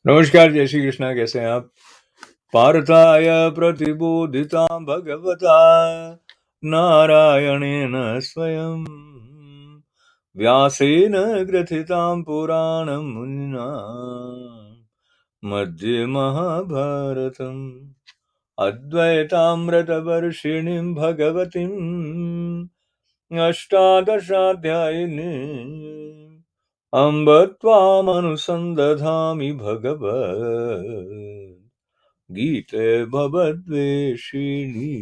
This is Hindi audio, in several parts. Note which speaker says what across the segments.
Speaker 1: नमस्कार, जय श्री कृष्णा। कैसे हैं आप? पार्थाय प्रतिबोधितां भगवता नारायणेन स्वयं व्यासेन ग्रथितां पुराणमुनिना मध्ये महाभारतम् अद्वैतामृतवर्षिणीं भगवतीम् अष्टादशाध्यायिनीम् अम्ब त्वामनुसन्दधामि भगवत् गीते भवद्वेषिणी।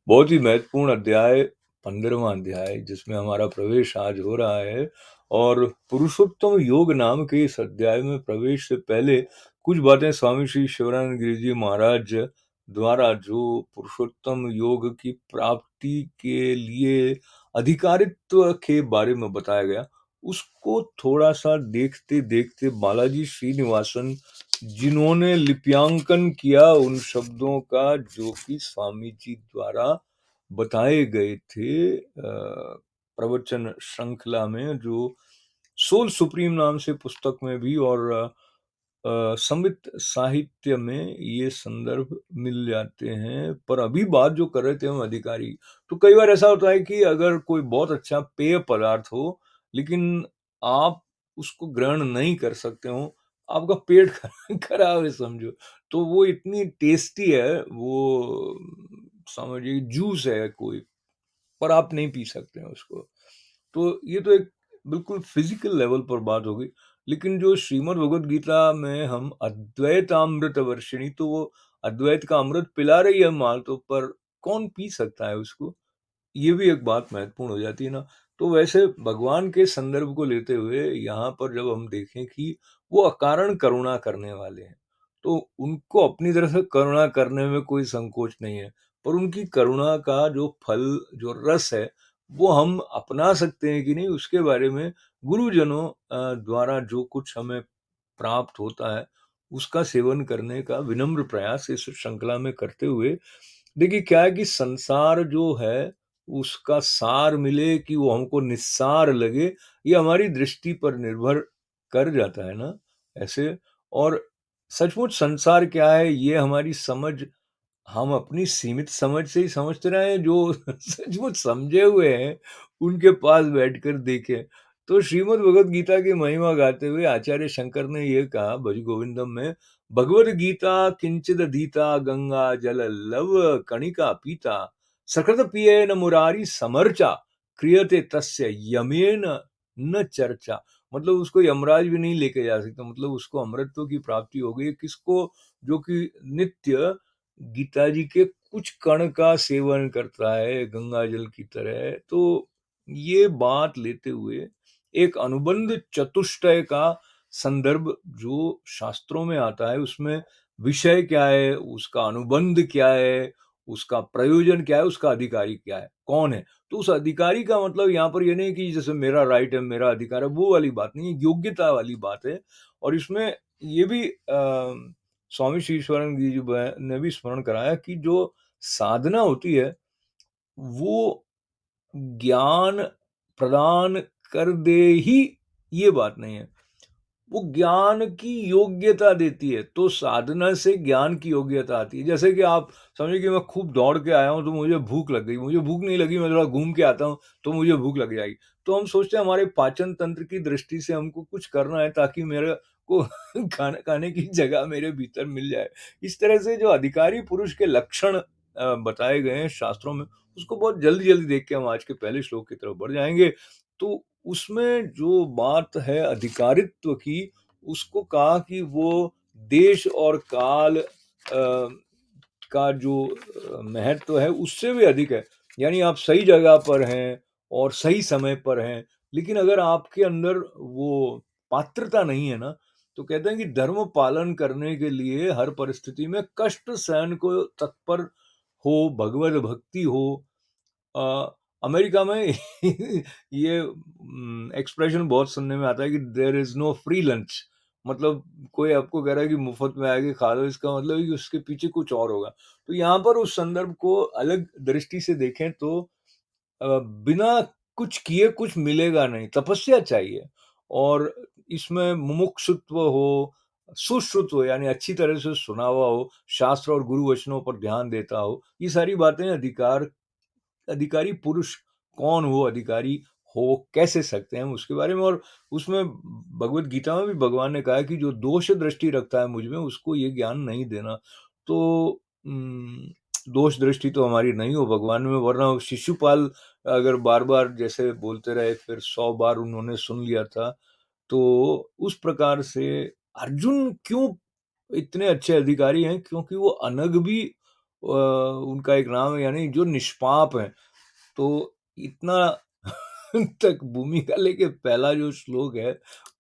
Speaker 1: बहुत ही महत्वपूर्ण अध्याय 15वां अध्याय जिसमें हमारा प्रवेश आज हो रहा है। और पुरुषोत्तम योग नाम के इस अध्याय में प्रवेश से पहले कुछ बातें स्वामी श्री शिवानंद गिरि जी महाराज द्वारा जो पुरुषोत्तम योग की प्राप्ति के लिए अधिकारित्व के बारे में बताया गया, उसको थोड़ा सा देखते देखते बालाजी श्रीनिवासन जिन्होंने लिप्यांकन किया उन शब्दों का जो कि स्वामी जी द्वारा बताए गए थे प्रवचन श्रृंखला में, जो सोल सुप्रीम नाम से पुस्तक में भी और संवित साहित्य में ये संदर्भ मिल जाते हैं। पर अभी बात जो कर रहे थे हम अधिकारी, तो कई बार ऐसा होता है कि अगर कोई बहुत अच्छा पेय पदार्थ हो लेकिन आप उसको ग्रहण नहीं कर सकते हो, आपका पेट खराब है समझो, तो वो इतनी टेस्टी है, वो समझिए जूस है कोई, पर आप नहीं पी सकते हैं उसको। तो ये तो एक बिल्कुल फिजिकल लेवल पर बात हो गई। लेकिन जो श्रीमद् भगवद गीता में हम अद्वैतामृत वर्षिणी, तो वो अद्वैत का अमृत पिला रही है माल, तो पर कौन पी सकता है उसको? ये भी एक बात महत्वपूर्ण हो जाती है ना। तो वैसे भगवान के संदर्भ को लेते हुए यहाँ पर जब हम देखें कि वो अकारण करुणा करने वाले हैं, तो उनको अपनी तरफ से करुणा करने में कोई संकोच नहीं है। पर उनकी करुणा का जो फल, जो रस है, वो हम अपना सकते हैं कि नहीं, उसके बारे में गुरुजनों द्वारा जो कुछ हमें प्राप्त होता है, उसका सेवन करने का विनम्र प्रयास इस श्रृंखला में करते हुए, देखिए क्या है कि संसार जो है, उसका सार मिले कि वो हमको निस्सार लगे, ये हमारी दृष्टि पर निर्भर कर जाता है ना, ऐसे। और सचमुच संसार क्या है, ये हमारी समझ, हम अपनी सीमित समझ से ही समझते रहे हैं। जो सचमुच समझे हुए हैं, उनके पास बैठकर देखें। तो श्रीमद् भगवत गीता की महिमा गाते हुए आचार्य शंकर ने ये कहा भज गोविंदम में, भगवद गीता किंचिद अधीता गंगा जल लव कणिका पीता सकृत पिए न मुरारी समर्चा क्रियते तस्य यमेन न चर्चा। मतलब उसको यमराज भी नहीं लेके जा सकता, मतलब उसको अमृतत्व की प्राप्ति हो गई। किसको? जो कि नित्य गीता जी के कुछ कण का सेवन करता है गंगा जल की तरह। तो ये बात लेते हुए एक अनुबंध चतुष्टय का संदर्भ जो शास्त्रों में आता है, उसमें विषय क्या है, उसका अनुबंध क्या है, उसका प्रयोजन क्या है, उसका अधिकारी क्या है, कौन है। तो उस अधिकारी का मतलब यहाँ पर ये नहीं कि जैसे मेरा राइट है, मेरा अधिकार है, वो वाली बात नहीं है, योग्यता वाली बात है। और इसमें ये भी स्वामी श्री ईश्वरानंद जी ने भी स्मरण कराया कि जो साधना होती है, वो ज्ञान प्रदान कर दे ही, ये बात नहीं है। वो ज्ञान की योग्यता देती है, तो साधना से ज्ञान की योग्यता आती है। जैसे कि आप समझिए कि मैं खूब दौड़ के आया हूँ, तो मुझे भूख लग गई, मुझे भूख नहीं लगी, मैं थोड़ा घूम के आता हूँ, तो मुझे भूख लग जाएगी। तो हम सोचते हैं हमारे पाचन तंत्र की दृष्टि से हमको कुछ करना है ताकि मेरे को खाना खाने की जगह मेरे भीतर मिल जाए। इस तरह से जो अधिकारी पुरुष के लक्षण बताए गए हैं शास्त्रों में, उसको बहुत जल्दी-जल्दी देख के हम आज के पहले श्लोक की तरफ बढ़ जाएँगे। तो उसमें जो बात है अधिकारित्व की, उसको कहा कि वो देश और काल का जो महत्व है, उससे भी अधिक है। यानी आप सही जगह पर हैं और सही समय पर हैं, लेकिन अगर आपके अंदर वो पात्रता नहीं है ना, तो कहते हैं कि धर्म पालन करने के लिए हर परिस्थिति में कष्ट सहन को तत्पर हो, भगवत भक्ति हो। अ, अमेरिका में ये एक्सप्रेशन बहुत सुनने में आता है कि there is no free lunch. मतलब कोई आपको कह रहा है कि मुफ्त में आके खा लो, इसका मतलब है कि उसके पीछे कुछ और होगा। तो यहाँ पर उस संदर्भ को अलग दृष्टि से देखें तो बिना कुछ किए कुछ मिलेगा नहीं, तपस्या चाहिए। और इसमें मुमुक्षुत्व हो, सुश्रुत हो यानी अच्छी तरह से सुना हुआ हो, शास्त्र और गुरु वचनों पर ध्यान देता हो, ये सारी बातें अधिकारी पुरुष कौन हो, अधिकारी हो कैसे सकते हैं हम उसके बारे में। और उसमें भगवत गीता में भी भगवान ने कहा है कि जो दोष दृष्टि रखता है मुझ में उसको ये ज्ञान नहीं देना। तो दोष दृष्टि तो हमारी नहीं हो भगवान में, वरना शिशुपाल अगर बार बार जैसे बोलते रहे फिर 100 बार उन्होंने सुन लिया था। तो उस प्रकार से अर्जुन क्यों इतने अच्छे अधिकारी हैं, क्योंकि वो अनग भी उनका एक नाम है, यानी जो निष्पाप है। तो इतना तक भूमिका लेके पहला जो श्लोक है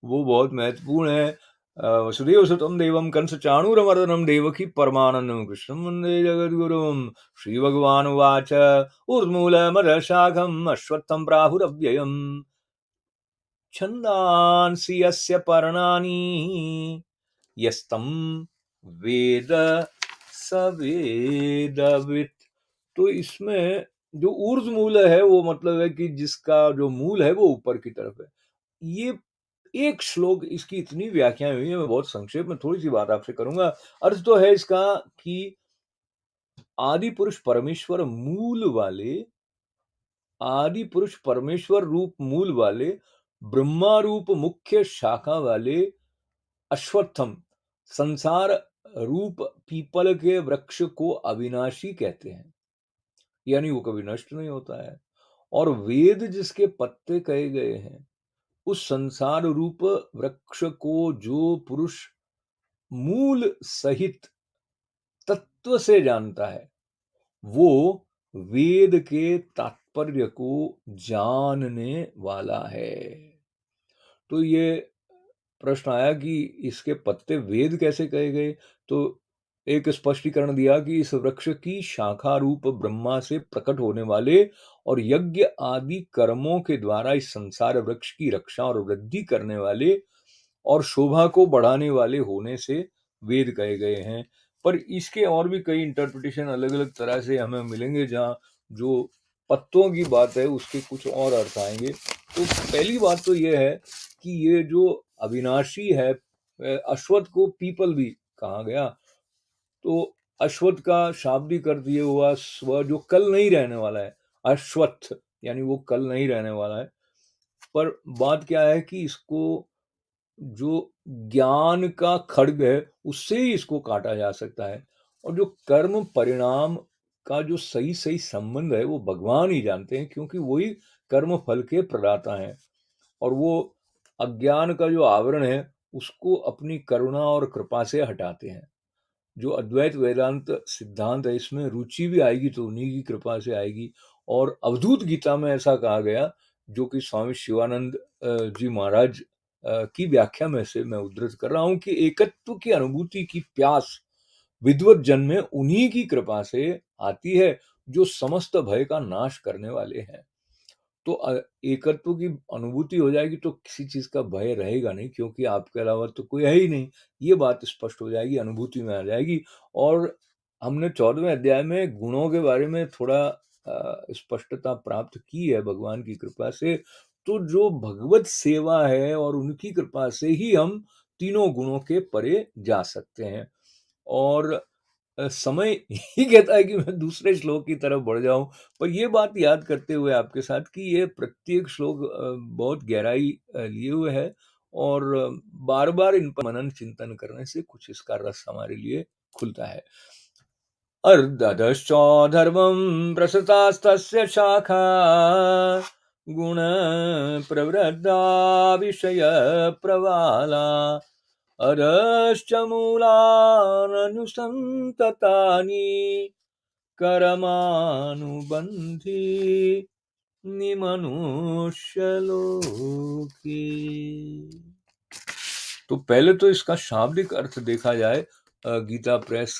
Speaker 1: वो बहुत महत्वपूर्ण है। वसुदेव सुतं देवं कंस चाणूरमर्दनं देवकी परमानंदं कृष्णं वंदे जगद्गुरुं। श्री भगवान उवाच ऊर्ध्मूलमदः शाखम् अश्वत्थं प्राहुरव्ययम् छन्दांसि यस्य पर्णानि यस्तं वेद स वेदवित्। तो इसमें जो ऊर्ध्व मूल है वो मतलब है कि जिसका जो मूल है वो ऊपर की तरफ है। ये एक श्लोक, इसकी इतनी व्याख्याएं हुई है, मैं बहुत संक्षेप में थोड़ी सी बात आपसे करूंगा। अर्थ तो है इसका कि आदि पुरुष परमेश्वर मूल वाले, आदि पुरुष परमेश्वर रूप मूल वाले, ब्रह्मा रूप मुख्य शाखा वाले अश्वत्थम, संसार रूप पीपल के वृक्ष को अविनाशी कहते हैं, यानी वो कभी नष्ट नहीं होता है। और वेद जिसके पत्ते कहे गए हैं, उस संसार रूप वृक्ष को जो पुरुष मूल सहित तत्व से जानता है, वो वेद के तात्पर्य को जानने वाला है। तो ये प्रश्न आया कि इसके पत्ते वेद कैसे कहे गए? तो एक स्पष्टीकरण दिया कि इस वृक्ष की शाखा रूप ब्रह्मा से प्रकट होने वाले और यज्ञ आदि कर्मों के द्वारा इस संसार वृक्ष की रक्षा और वृद्धि करने वाले और शोभा को बढ़ाने वाले होने से वेद कहे गए हैं। पर इसके और भी कई इंटरप्रिटेशन अलग अलग तरह से हमें मिलेंगे, जहाँ जो पत्तों की बात है उसके कुछ और अर्थ आएंगे। तो पहली बात तो ये है कि ये जो अविनाशी है, अश्वत्थ को पीपल भी कहा गया। तो अश्वत्थ का शाब्दिक अर्थ ये हुआ स्व, जो कल नहीं रहने वाला है। अश्वत्थ यानी वो कल नहीं रहने वाला है। पर बात क्या है कि इसको जो ज्ञान का खड्ग है उससे ही इसको काटा जा सकता है। और जो कर्म परिणाम का जो सही सही संबंध है वो भगवान ही जानते हैं, क्योंकि वही कर्म फल के प्रदाता हैं। और वो अज्ञान का जो आवरण है उसको अपनी करुणा और कृपा से हटाते हैं। जो अद्वैत वेदांत सिद्धांत है इसमें रुचि भी आएगी तो उन्हीं की कृपा से आएगी। और अवधूत गीता में ऐसा कहा गया, जो कि स्वामी शिवानंद जी महाराज की व्याख्या में से मैं उद्धृत कर रहा हूं, कि एकत्व की अनुभूति की प्यास विद्वत जन में उन्हीं की कृपा से आती है, जो समस्त भय का नाश करने वाले हैं। तो एकत्व की अनुभूति हो जाएगी तो किसी चीज का भय रहेगा नहीं, क्योंकि आपके अलावा तो कोई है ही नहीं। ये बात स्पष्ट हो जाएगी, अनुभूति में आ जाएगी। और हमने 14वें अध्याय में गुणों के बारे में थोड़ा स्पष्टता प्राप्त की है भगवान की कृपा से। तो जो भगवत सेवा है और उनकी कृपा से ही हम तीनों गुणों के परे जा सकते हैं। और समय ही कहता है कि मैं दूसरे श्लोक की तरफ बढ़ जाऊं। पर ये बात याद करते हुए आपके साथ कि ये प्रत्येक श्लोक बहुत गहराई लिए हुए है। और बार बार इन पर मनन चिंतन करने से कुछ इसका रस हमारे लिए खुलता है। अर्धदश्चोधर्मं प्रसृतास्तस्य शाखा गुण प्रवृद्धा विषय प्रवाला अधश्च मूलाननुसन्ततानि कर्मानुबन्धि निमनुष्यलोके। तो पहले तो इसका शाब्दिक अर्थ देखा जाए, गीता प्रेस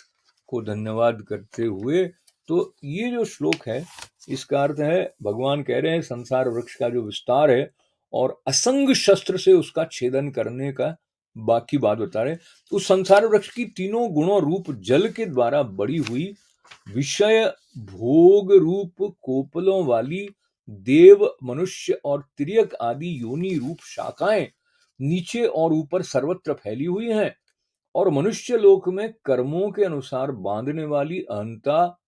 Speaker 1: को धन्यवाद करते हुए, तो ये जो श्लोक है इसका अर्थ है, भगवान कह रहे हैं संसार वृक्ष का जो विस्तार है और असंग शस्त्र से उसका छेदन करने का बाकी बात बता रहे। उस संसार वृक्ष की तीनों गुणों रूप जल के द्वारा बड़ी हुई विषय भोग रूप कोपलों वाली देव मनुष्य और तिर्यक आदि योनि रूप शाखाएं नीचे और ऊपर सर्वत्र फैली हुई हैं और मनुष्य लोक में कर्मों के अनुसार बांधने वाली अहंता,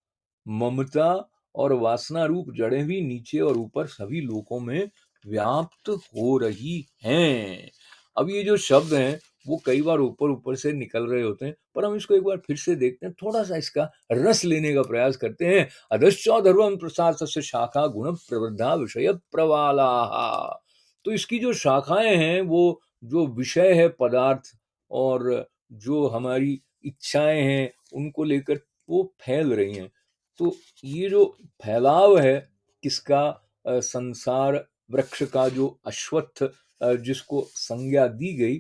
Speaker 1: ममता और वासना रूप जड़ें भी नीचे और ऊपर सभी लोकों में व्याप्त हो रही हैं। अब ये जो शब्द हैं वो कई बार ऊपर-ऊपर से निकल रहे होते हैं, पर हम इसको एक बार फिर से देखते हैं, थोड़ा-सा इसका रस लेने का प्रयास करते हैं। अधश्चोर्ध्वं प्रसारस्य शाखा गुण प्रवृद्धा विषय प्रवालाः। तो इसकी जो शाखाएँ हैं वो जो विषय है पदार्थ और जो हमारी इच्छाएँ हैं उनको लेकर वो फैल रही हैं। तो ये जो फैलाव है किसका, संसार वृक्ष का जो अश्वत्थ जिसको संज्ञा दी गई,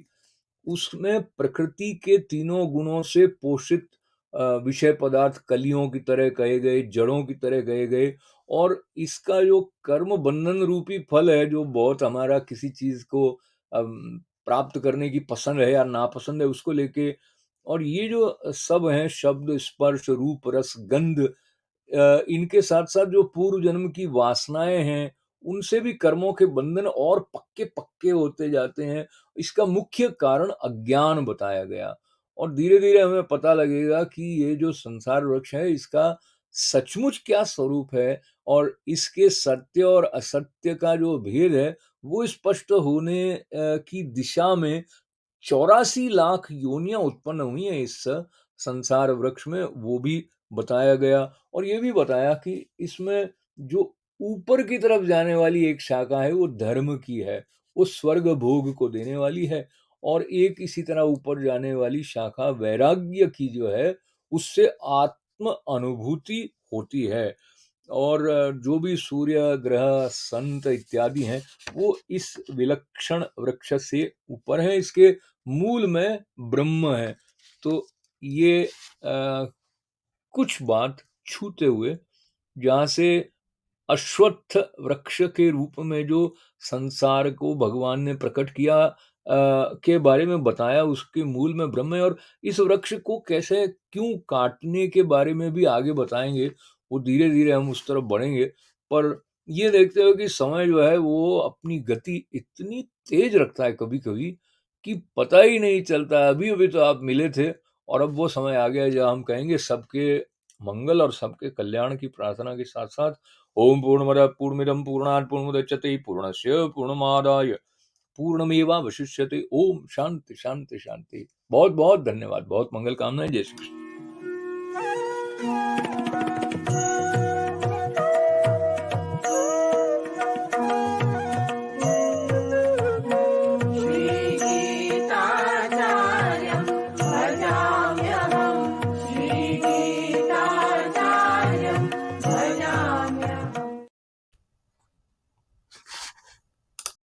Speaker 1: उसमें प्रकृति के तीनों गुणों से पोषित विषय पदार्थ कलियों की तरह कहे गए, जड़ों की तरह कहे गए और इसका जो कर्म बंधन रूपी फल है, जो बहुत हमारा किसी चीज को प्राप्त करने की पसंद है या नापसंद है उसको लेके, और ये जो सब हैं शब्द, स्पर्श, रूप, रस, गंध, इनके साथ-साथ जो पूर्व जन्म की वासनाएँ हैं, उनसे भी कर्मों के बंधन और पक्के-पक्के होते जाते हैं। इसका मुख्य कारण अज्ञान बताया गया और धीरे-धीरे हमें पता लगेगा कि ये जो संसार वृक्ष है, इसका सचमुच क्या स्वरूप है और इसके सत्य और असत्य का जो भेद है, वो स्पष्ट होने की दिशा में 84 लाख योनियां उत्पन्न हुई हैं इस संसार वृक्ष में, वो भी बताया गया। और ये भी बताया कि इसमें जो ऊपर की तरफ जाने वाली एक शाखा है वो धर्म की है, वो स्वर्ग भोग को देने वाली है, और एक इसी तरह ऊपर जाने वाली शाखा वैराग्य की जो है उससे आत्म अनुभूति होती है। और जो भी सूर्य, ग्रह, संत इत्यादि हैं, वो इस विलक्षण वृक्ष से ऊपर हैं, इसके मूल में ब्रह्म है। तो ये कुछ बात छूते हुए, जहाँ से अश्वत्थ वृक्ष के रूप में जो संसार को भगवान ने प्रकट किया के बारे में बताया, उसके मूल में ब्रह्म है, और इस वृक्ष को कैसे क्यों काटने के बारे में भी आगे बताएंगे, वो धीरे धीरे हम उस तरफ बढ़ेंगे। पर ये देखते हो कि समय जो है वो अपनी गति इतनी तेज रखता है कभी कभी कि पता ही नहीं चलता। अभी अभी तो आप मिले थे और अब वो समय आ गया है जहाँ हम कहेंगे सबके मंगल और सबके कल्याण की प्रार्थना के साथ साथ, ओम पूर्णमद पूर्णमिदं पूर्णात् पूर्णमुदच्यते पूर्णस्य पूर्णमादाय पूर्णमेवावशिष्यते। ओम शांति शांति शांति। बहुत बहुत धन्यवाद, बहुत मंगल कामनाएं। जय श्री कृष्ण।